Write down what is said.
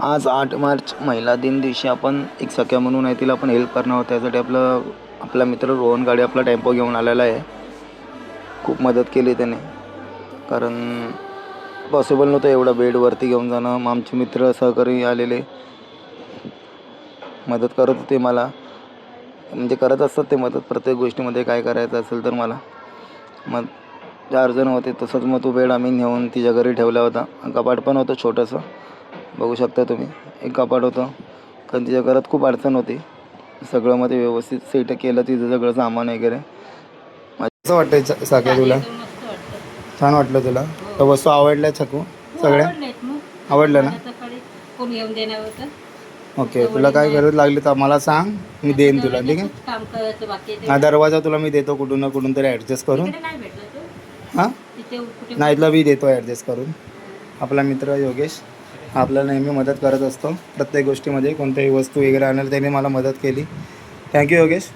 आज 8 मार्च महिला दिन दिवशी आपण एक सख्या म्हणून आहे तिला आपण हेल्प करणार आहोत. त्यासाठी आपला मित्र रोहन गाडी आपला टेम्पो घेऊन आलेला आहे. खूप मदत केली त्याने, कारण पॉसिबल नव्हतं एवढा बेडवरती घेऊन जाणं. मग आमचे मित्र सहकारी आलेले मदत करत होते मला, म्हणजे करत असतात ते मदत प्रत्येक गोष्टीमध्ये. काय करायचं असेल तर मला मग 4 जण होते. तसंच मग तो बेड आम्ही नेऊन तिच्या घरी ठेवला होता. कपाट पण होतं छोटंसं, बघू शकता तुम्ही. एक कपाट होतं, कारण तिच्या घरात खूप अडचण होती. सगळं मध्ये व्यवस्थित सेट केलं तिचं सगळं सामान वगैरे. कसं वाटतंय साक्या तुला? मस्त वाटतं. छान वाटलं तुला? तर वस्तू आवडल्या छकू सगळ्या? आवडलं ना? कोण येऊन देणार होतं? ओके, तुला काय गरज लागली तर मला सांग, मी देईन तुला. ठीक आहे. काम करायचं बाकी आहे हा दरवाजा तुला मी देतो कुठून ना कुठून तरी ॲडजस्ट करून. नाही भेटलं तू हां तिथे कुठे नाही, तुला मी देतो ॲडजस्ट करून. आपला मित्र योगेश आपल्याला नेहमी मदत करत असतो प्रत्येक गोष्टीमध्ये. कोणत्याही वस्तू वगैरे आणायला त्याने मला मदत केली. थँक्यू योगेश.